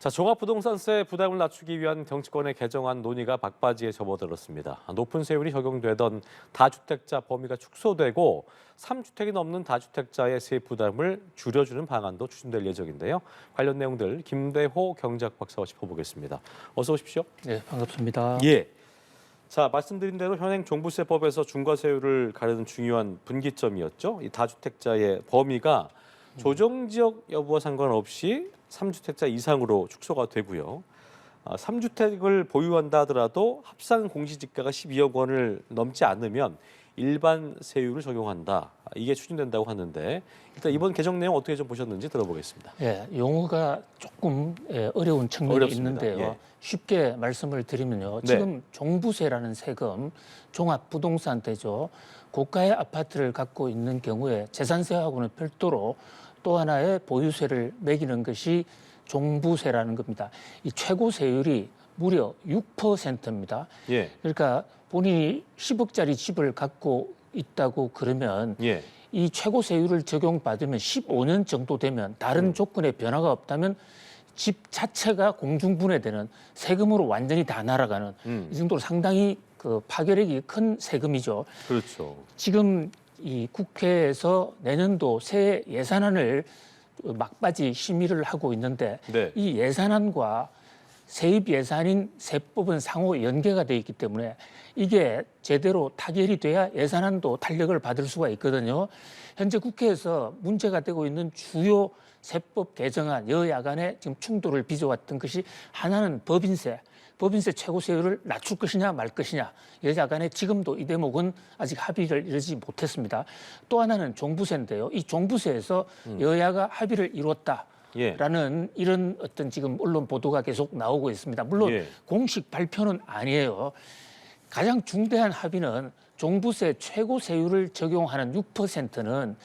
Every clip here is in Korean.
자, 종합부동산세 부담을 낮추기 위한 정치권의 개정안 논의가 막바지에 접어들었습니다. 높은 세율이 적용되던 다주택자 범위가 축소되고 3주택이 넘는 다주택자의 세 부담을 줄여주는 방안도 추진될 예정인데요. 관련 내용들 김대호 경제학 박사와 짚어보겠습니다. 어서 오십시오. 네, 반갑습니다. 예. 자, 말씀드린 대로 현행 종부세법에서 중과세율을 가르는 중요한 분기점이었죠. 이 다주택자의 범위가 조정지역 여부와 상관없이 3주택자 이상으로 축소가 되고요. 3주택을 보유한다 하더라도 합산 공시지가가 12억 원을 넘지 않으면 일반 세율을 적용한다. 이게 추진된다고 하는데 일단 이번 개정 내용 어떻게 좀 보셨는지 들어보겠습니다. 예, 용어가 조금 어려운 측면이 어렵습니다. 있는데요. 예. 쉽게 말씀을 드리면요. 네. 지금 종부세라는 세금, 종합부동산세죠. 고가의 아파트를 갖고 있는 경우에 재산세하고는 별도로 또 하나의 보유세를 매기는 것이 종부세라는 겁니다. 이 최고 세율이 무려 6%입니다. 예. 그러니까 본인이 10억짜리 집을 갖고 있다고 그러면 예. 이 최고 세율을 적용받으면 15년 정도 되면 다른 조건에 변화가 없다면 집 자체가 공중분해되는 세금으로 완전히 다 날아가는 이 정도로 상당히 그 파괴력이 큰 세금이죠. 그렇죠. 지금 이 국회에서 내년도 새 예산안을 막바지 심의를 하고 있는데 네. 이 예산안과 세입 예산인 세법은 상호 연계가 돼 있기 때문에 이게 제대로 타결이 돼야 예산안도 탄력을 받을 수가 있거든요. 현재 국회에서 문제가 되고 있는 주요 세법 개정안 여야 간에 지금 충돌을 빚어왔던 것이 하나는 법인세 최고 세율을 낮출 것이냐 말 것이냐 여야 간에 지금도 이 대목은 아직 합의를 이루지 못했습니다. 또 하나는 종부세인데요. 이 종부세에서 여야가 합의를 이뤘다. 예. 라는 이런 어떤 지금 언론 보도가 계속 나오고 있습니다. 물론 예. 공식 발표는 아니에요. 가장 중대한 합의는 종부세 최고 세율을 적용하는 6%는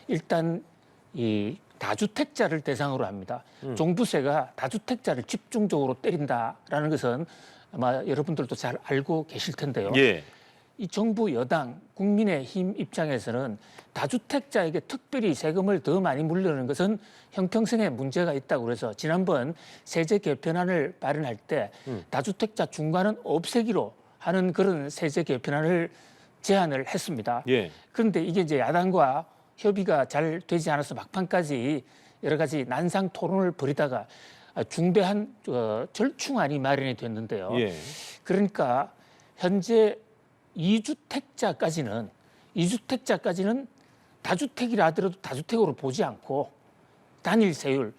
일단 이 다주택자를 대상으로 합니다. 종부세가 다주택자를 집중적으로 때린다라는 것은 아마 여러분들도 잘 알고 계실 텐데요. 예. 이 정부 여당 국민의힘 입장에서는 다주택자에게 특별히 세금을 더 많이 물려는 것은 형평성에 문제가 있다고 그래서 지난번 세제 개편안을 발의할 때 다주택자 중과는 없애기로 하는 그런 세제 개편안을 제안을 했습니다. 예. 그런데 이게 이제 야당과 협의가 잘 되지 않아서 막판까지 여러 가지 난상 토론을 벌이다가 중대한 절충안이 마련이 됐는데요. 예. 그러니까 현재 2주택자까지는 다주택이라 하더라도 다주택으로 보지 않고 단일 세율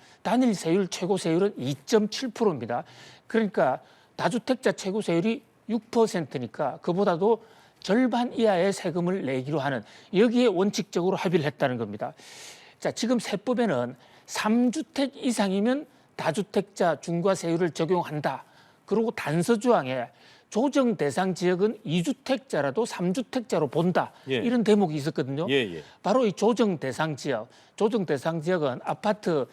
최고 세율은 2.7%입니다. 그러니까 다주택자 최고 세율이 6%니까 그보다도 절반 이하의 세금을 내기로 하는 여기에 원칙적으로 합의를 했다는 겁니다. 자, 지금 세법에는 3주택 이상이면 다주택자 중과세율을 적용한다. 그리고 단서조항에 조정 대상 지역은 2주택자라도 3주택자로 본다. 예. 이런 대목이 있었거든요. 예. 바로 이 조정 대상 지역은 아파트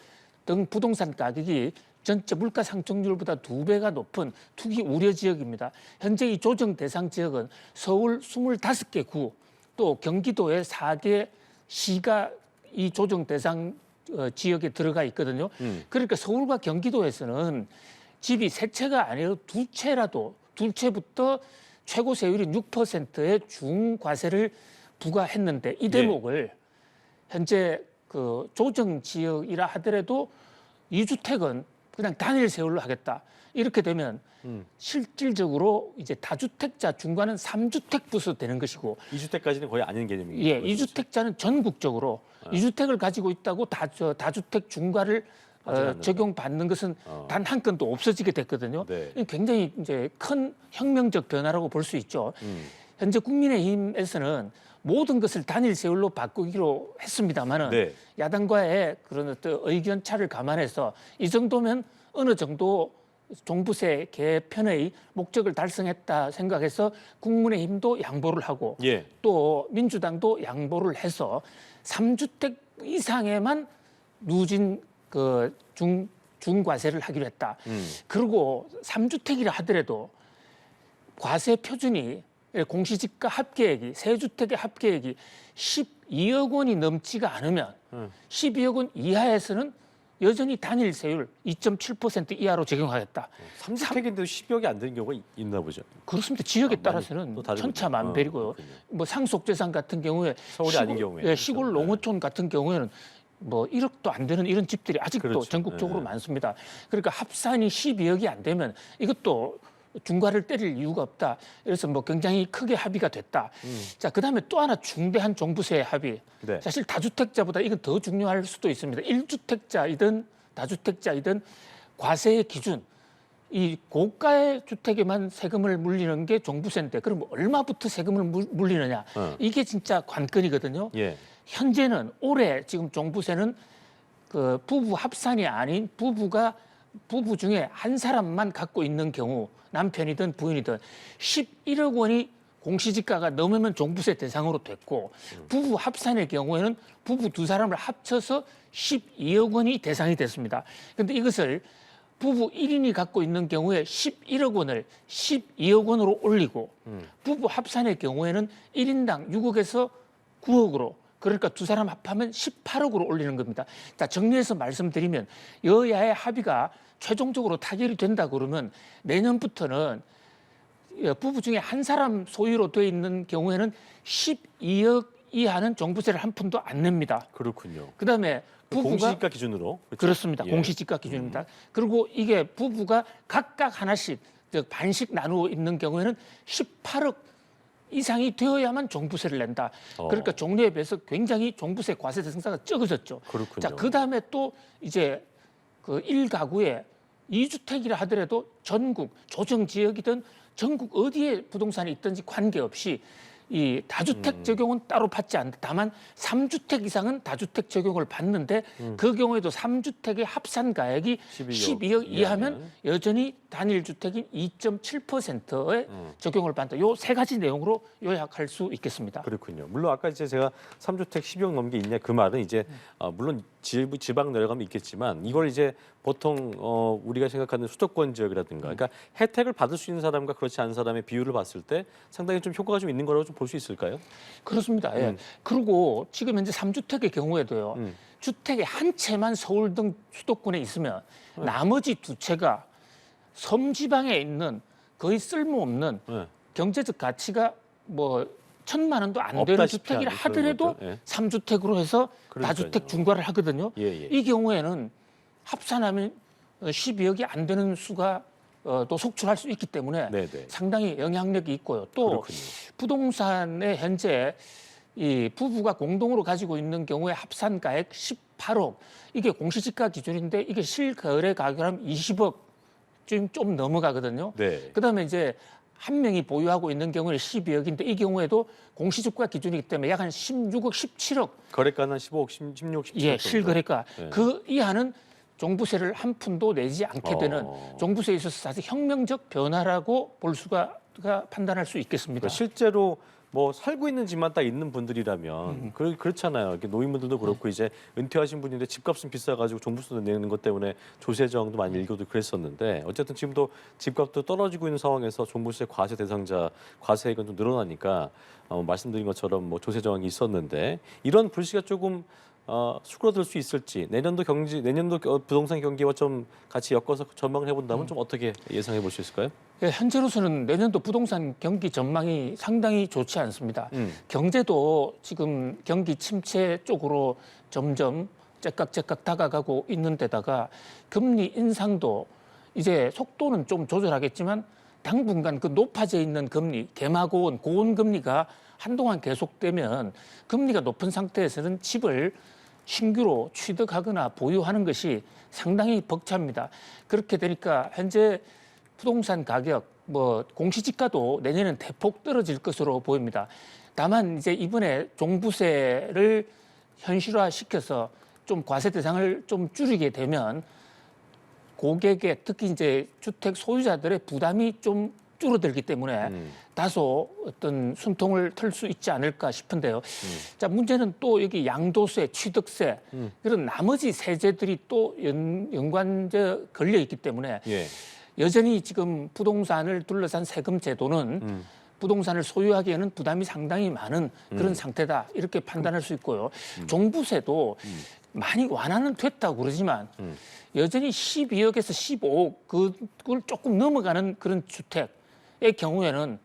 등 부동산 가격이 전체 물가 상승률보다 2배가 높은 투기 우려 지역입니다. 현재 이 조정 대상 지역은 서울 25개 구, 또 경기도의 4개 시가 이 조정 대상 지역에 들어가 있거든요. 그러니까 서울과 경기도에서는 집이 세 채가 아니라 두 채부터 최고 세율인 6%의 중과세를 부과했는데 이 대목을 현재 그 조정 지역이라 하더라도 2주택은 그냥 단일 세율로 하겠다. 이렇게 되면 실질적으로 이제 다주택자 중과는 3주택 부서 되는 것이고 2주택까지는 거의 아닌 개념이죠. 예, 2주택자는 전국적으로 2주택을 가지고 있다고 다주택 중과를 적용받는 것은 단 한 건도 없어지게 됐거든요. 네. 굉장히 이제 큰 혁명적 변화라고 볼 수 있죠. 현재 국민의힘에서는 모든 것을 단일 세율로 바꾸기로 했습니다만은 네. 야당과의 그런 어떤 의견 차를 감안해서 이 정도면 어느 정도 종부세 개편의 목적을 달성했다 생각해서 국민의힘도 양보를 하고 예. 또 민주당도 양보를 해서 3주택 이상에만 누진 그 중과세를 하기로 했다. 그리고 3주택이라 하더라도 과세 표준이 공시지가 합계액이 세주택의 합계액이 12억 원이 넘지가 않으면 12억 원 이하에서는 여전히 단일 세율 2.7% 이하로 적용하겠다. 3주택인데도 10억이 안 되는 경우가 있나 보죠. 그렇습니다. 지역에 많이 따라서는 또 다르군요. 천차만별이고요. 그렇군요. 뭐 상속재산 같은 경우에 서울이 아닌 경우에. 예, 시골 농어촌 같은 경우에는 뭐 1억도 안 되는 이런 집들이 아직도 그렇죠. 전국적으로 네. 많습니다. 그러니까 합산이 12억이 안 되면 이것도 중과를 때릴 이유가 없다. 그래서 뭐 굉장히 크게 합의가 됐다. 자, 그다음에 또 하나 중대한 종부세 합의. 네. 사실 다주택자보다 이건 더 중요할 수도 있습니다. 1주택자이든 다주택자이든 과세의 기준. 이 고가의 주택에만 세금을 물리는 게 종부세인데 그럼 얼마부터 세금을 물리느냐. 이게 진짜 관건이거든요. 예. 현재는 올해 지금 종부세는 그 부부 합산이 아닌 부부 중에 한 사람만 갖고 있는 경우 남편이든 부인이든 11억 원이 공시지가가 넘으면 종부세 대상으로 됐고 부부 합산의 경우에는 부부 두 사람을 합쳐서 12억 원이 대상이 됐습니다. 그런데 이것을 부부 1인이 갖고 있는 경우에 11억 원을 12억 원으로 올리고 부부 합산의 경우에는 1인당 6억에서 9억으로 그러니까 두 사람 합하면 18억으로 올리는 겁니다. 자, 정리해서 말씀드리면 여야의 합의가 최종적으로 타결이 된다 그러면 내년부터는 부부 중에 한 사람 소유로 돼 있는 경우에는 12억 이하는 종부세를 한 푼도 안 냅니다. 그렇군요. 그다음에 부부가 공시지가 기준으로 그렇죠? 그렇습니다. 예. 공시지가 기준입니다. 그리고 이게 부부가 각각 하나씩 즉 반씩 나누어 있는 경우에는 18억 이상이 되어야만 종부세를 낸다. 그러니까 종래에 비해서 굉장히 종부세 과세 대상자가 적어졌죠. 그렇군요. 자, 그다음에 또 이제 그 1가구에 2주택이라 하더라도 전국 조정 지역이든 전국 어디에 부동산이 있든지 관계없이 이 다주택 적용은 따로 받지 않는다. 다만 3주택 이상은 다주택 적용을 받는데 그 경우에도 3주택의 합산 가액이 12억 이하면 여전히 단일 주택인 2.7%의 적용을 받는다. 요 세 가지 내용으로 요약할 수 있겠습니다. 그렇군요. 물론 아까 이제 제가 3주택 10억 넘게 있냐 그 말은 이제 물론 지방 내려가면 있겠지만 이걸 이제 보통 우리가 생각하는 수도권 지역이라든가 그러니까 혜택을 받을 수 있는 사람과 그렇지 않은 사람의 비율을 봤을 때 상당히 좀 효과가 좀 있는 거라고 좀 볼 수 있을까요? 그렇습니다. 예. 그리고 지금 현재 3주택의 경우에도요. 주택의 한 채만 서울 등 수도권에 있으면 나머지 두 채가 섬 지방에 있는 거의 쓸모없는 경제적 가치가 뭐 1,000만 원도 안 되는 없다시피 주택이라 하는 그런 하더라도 것들. 예. 3주택으로 해서 그러니까요. 다주택 중과를 하거든요. 예, 예. 이 경우에는 합산하면 12억이 안 되는 수가 또 속출할 수 있기 때문에 네네. 상당히 영향력이 있고요. 또 그렇군요. 부동산에 현재 이 부부가 공동으로 가지고 있는 경우에 합산가액 18억 이게 공시지가 기준인데 이게 실거래 가격하면 20억 좀 넘어가거든요. 네. 그다음에 이제 한 명이 보유하고 있는 경우에 12억인데 이 경우에도 공시지가 기준이기 때문에 약 한 16억, 17억 거래가는 한 15억, 16, 17억 예, 정도. 실거래가 네. 그 이하는 종부세를 한 푼도 내지 않게 되는 종부세에 있어서 사실 혁명적 변화라고 볼 수가 판단할 수 있겠습니다. 그러니까 실제로 뭐 살고 있는 집만 딱 있는 분들이라면 그렇잖아요. 이렇게 노인분들도 그렇고 이제 은퇴하신 분인데 집값은 비싸가지고 종부세 내는 것 때문에 조세 저항도 많이 일고도 그랬었는데 어쨌든 지금도 집값도 떨어지고 있는 상황에서 종부세 과세 대상자 과세액은 좀 늘어나니까 말씀드린 것처럼 뭐 조세 저항이 있었는데 이런 불씨가 조금 수그러들 수 있을지 내년도 부동산 경기와 좀 같이 엮어서 전망을 해본다면 좀 어떻게 예상해 볼 수 있을까요? 예, 현재로서는 내년도 부동산 경기 전망이 상당히 좋지 않습니다. 경제도 지금 경기 침체 쪽으로 점점 째깍째깍 다가가고 있는 데다가 금리 인상도 이제 속도는 좀 조절하겠지만 당분간 그 높아져 있는 금리, 개마고원, 고원금리가 한동안 계속되면 금리가 높은 상태에서는 집을 신규로 취득하거나 보유하는 것이 상당히 벅찹니다. 그렇게 되니까 현재 부동산 가격, 뭐 공시지가도 내년엔 대폭 떨어질 것으로 보입니다. 다만 이제 이번에 종부세를 현실화시켜서 좀 과세 대상을 좀 줄이게 되면 고객의 특히 이제 주택 소유자들의 부담이 좀 줄어들기 때문에 다소 어떤 숨통을 틀 수 있지 않을까 싶은데요. 자, 문제는 또 여기 양도세, 취득세 이런 나머지 세제들이 또 연관돼 걸려 있기 때문에 예. 여전히 지금 부동산을 둘러싼 세금 제도는 부동산을 소유하기에는 부담이 상당히 많은 그런 상태다 이렇게 판단할 수 있고요. 종부세도 많이 완화는 됐다고 그러지만 여전히 12억에서 15억 그걸 조금 넘어가는 그런 주택의 경우에는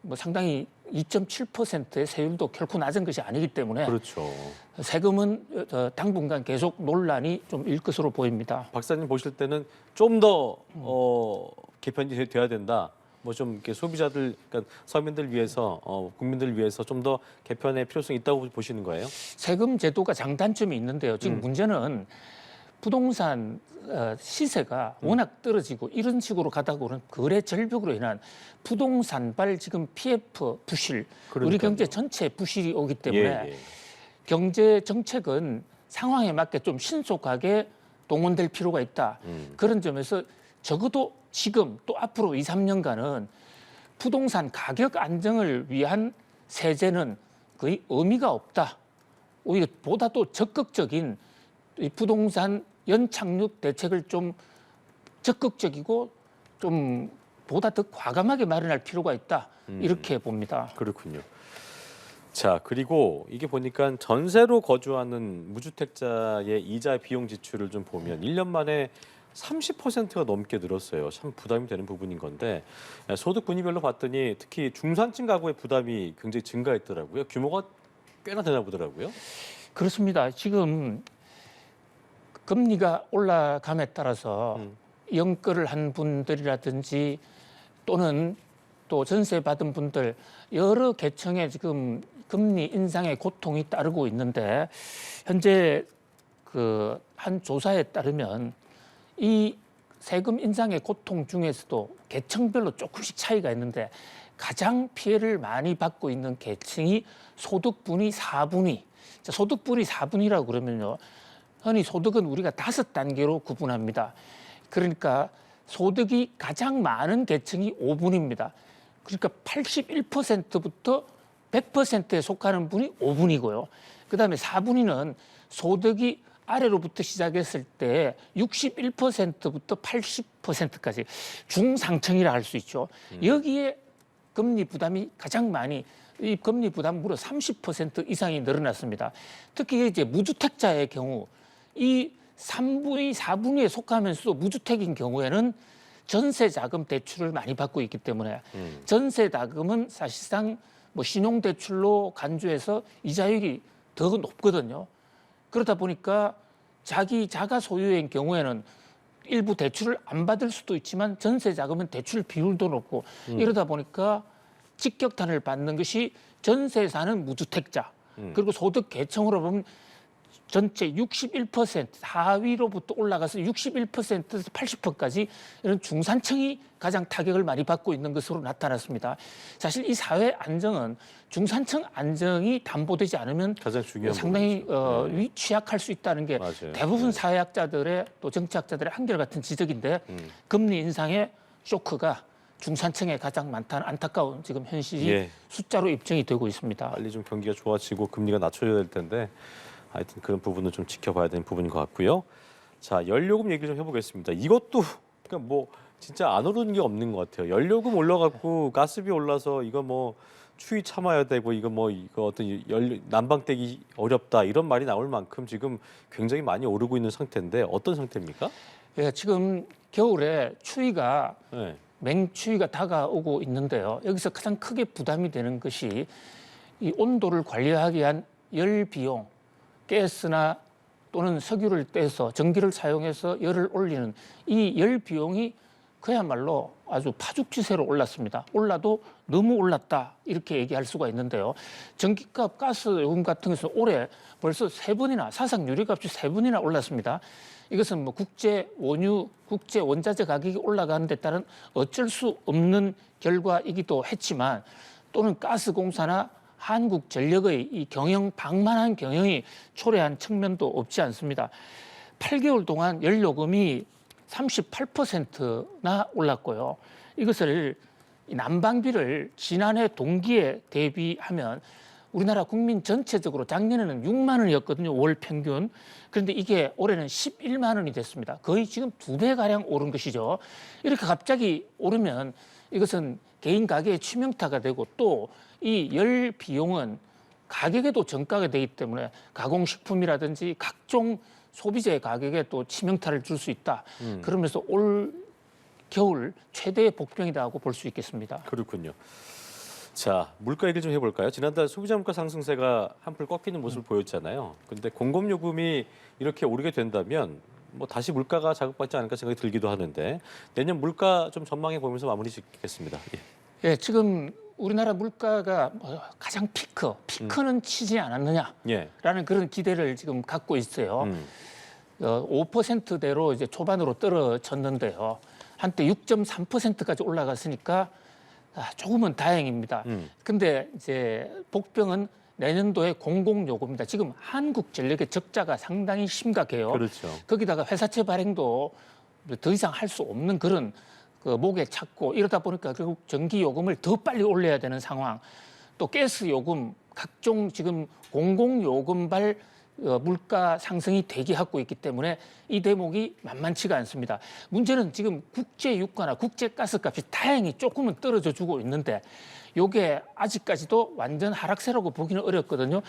뭐 상당히 2.7%의 세율도 결코 낮은 것이 아니기 때문에 그렇죠. 세금은 당분간 계속 논란이 좀 일 것으로 보입니다. 박사님 보실 때는 좀 더 개편이 돼야 된다. 뭐 좀 이렇게 소비자들, 그러니까 서민들 위해서, 국민들 위해서 좀 더 개편의 필요성이 있다고 보시는 거예요? 세금 제도가 장단점이 있는데요. 지금 문제는 부동산 시세가 워낙 떨어지고 이런 식으로 가다 보면 거래 절벽으로 인한 부동산발 지금 PF 부실, 우리 그러니까요. 경제 전체에 부실이 오기 때문에 예. 경제 정책은 상황에 맞게 좀 신속하게 동원될 필요가 있다. 그런 점에서 적어도 지금 또 앞으로 2, 3년간은 부동산 가격 안정을 위한 세제는 거의 의미가 없다. 오히려 보다 더 적극적인 이 부동산 연착륙 대책을 좀 적극적이고 좀 보다 더 과감하게 마련할 필요가 있다. 이렇게 봅니다. 그렇군요. 자, 그리고 이게 보니까 전세로 거주하는 무주택자의 이자 비용 지출을 좀 보면 1년 만에 30%가 넘게 늘었어요. 참 부담이 되는 부분인 건데 소득 분위별로 봤더니 특히 중산층 가구의 부담이 굉장히 증가했더라고요. 규모가 꽤나 되나 보더라고요. 그렇습니다. 지금 금리가 올라감에 따라서 연끌을 한 분들이라든지 또는 또 전세 받은 분들 여러 계층에 지금 금리 인상의 고통이 따르고 있는데 현재 그 한 조사에 따르면 이 세금 인상의 고통 중에서도 계층별로 조금씩 차이가 있는데 가장 피해를 많이 받고 있는 계층이 소득분위 4분위. 소득분위 4분위라고 그러면요. 흔히 소득은 우리가 5단계로 구분합니다. 그러니까 소득이 가장 많은 계층이 5분입니다. 그러니까 81%부터 100%에 속하는 분이 5분이고요. 그다음에 4분위는 소득이 아래로부터 시작했을 때 61%부터 80%까지 중상층이라 할 수 있죠. 여기에 금리 부담이 가장 많이 이 금리 부담 무려 30% 이상이 늘어났습니다. 특히 이제 무주택자의 경우 이 3분위, 4분위에 속하면서도 무주택인 경우에는 전세 자금 대출을 많이 받고 있기 때문에 전세 자금은 사실상 뭐 신용 대출로 간주해서 이자율이 더 높거든요. 그러다 보니까 자기 자가 소유인 경우에는 일부 대출을 안 받을 수도 있지만 전세 자금은 대출 비율도 높고 이러다 보니까 직격탄을 받는 것이 전세 사는 무주택자 그리고 소득 계층으로 보면 전체 61% 하위로부터 올라가서 61%에서 80%까지 이런 중산층이 가장 타격을 많이 받고 있는 것으로 나타났습니다. 사실 이 사회 안정은 중산층 안정이 담보되지 않으면 가장 중요한 상당히 부분이죠. 취약할 수 있다는 게 맞아요. 대부분 사회학자들의 또 정치학자들의 한결같은 지적인데 금리 인상의 쇼크가 중산층에 가장 많다는 안타까운 지금 현실이 예. 숫자로 입증이 되고 있습니다. 빨리 좀 경기가 좋아지고 금리가 낮춰져야 될 텐데 하여튼 그런 부분은 좀 지켜봐야 되는 부분인 것 같고요. 자, 연료금 얘기 좀 해보겠습니다. 이것도 그러니까 뭐 진짜 안 오르는 게 없는 것 같아요. 연료금 올라가고 가스비 올라서 이거 뭐 추위 참아야 되고 이거 뭐 이거 어떤 난방떼기 어렵다 이런 말이 나올 만큼 지금 굉장히 많이 오르고 있는 상태인데 어떤 상태입니까? 예, 지금 겨울에 추위가 네. 맹추위가 다가오고 있는데요. 여기서 가장 크게 부담이 되는 것이 이 온도를 관리하기 위한 열 비용, 가스나 또는 석유를 떼서 전기를 사용해서 열을 올리는 이 열 비용이 그야말로 아주 파죽지세로 올랐습니다. 올라도 너무 올랐다 이렇게 얘기할 수가 있는데요. 전기값, 가스 요금 같은 것은 올해 벌써 3번이나 사상 유리값이 3번이나 올랐습니다. 이것은 뭐 국제 원유, 국제 원자재 가격이 올라가는 데 따른 어쩔 수 없는 결과이기도 했지만 또는 가스공사나 한국전력의 이 방만한 경영이 초래한 측면도 없지 않습니다. 8개월 동안 연료금이 38%나 올랐고요. 이것을 난방비를 지난해 동기에 대비하면 우리나라 국민 전체적으로 작년에는 6만 원이었거든요. 월 평균. 그런데 이게 올해는 11만 원이 됐습니다. 거의 지금 2배 가량 오른 것이죠. 이렇게 갑자기 오르면 이것은 개인 가게의 치명타가 되고 또 이 열 비용은 가격에도 전가가 되기 때문에 가공식품이라든지 각종 소비재 가격에 또 치명타를 줄 수 있다. 그러면서 올 겨울 최대의 복병이라고 볼 수 있겠습니다. 그렇군요. 자, 물가 얘기를 좀 해볼까요? 지난달 소비자 물가 상승세가 한풀 꺾이는 모습을 보였잖아요. 근데 공급 요금이 이렇게 오르게 된다면 뭐 다시 물가가 자극받지 않을까 생각이 들기도 하는데 내년 물가 좀 전망해 보면서 마무리 짓겠습니다. 예. 예, 지금 우리나라 물가가 가장 피크는 치지 않았느냐라는 예. 그런 기대를 지금 갖고 있어요. 5%대로 이제 초반으로 떨어졌는데요. 한때 6.3%까지 올라갔으니까 조금은 다행입니다. 근데 이제 복병은 내년도에 공공요금입니다. 지금 한국전력의 적자가 상당히 심각해요. 그렇죠. 거기다가 회사채 발행도 더 이상 할 수 없는 그런 그 목에 찼고 이러다 보니까 결국 전기요금을 더 빨리 올려야 되는 상황. 또 가스요금, 각종 지금 공공요금발 물가 상승이 대기하고 있기 때문에 이 대목이 만만치가 않습니다. 문제는 지금 국제 유가나 국제 가스값이 다행히 조금은 떨어져 주고 있는데 이게 아직까지도 완전 하락세라고 보기는 어렵거든요.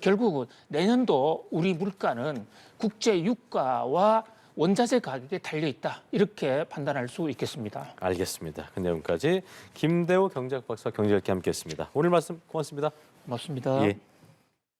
결국은 내년도 우리 물가는 국제 유가와 원자재 가격에 달려 있다. 이렇게 판단할 수 있겠습니다. 알겠습니다. 그 내용까지 김대호 경제학 박사와 경제학께 함께했습니다. 오늘 말씀 고맙습니다. 고맙습니다. 예.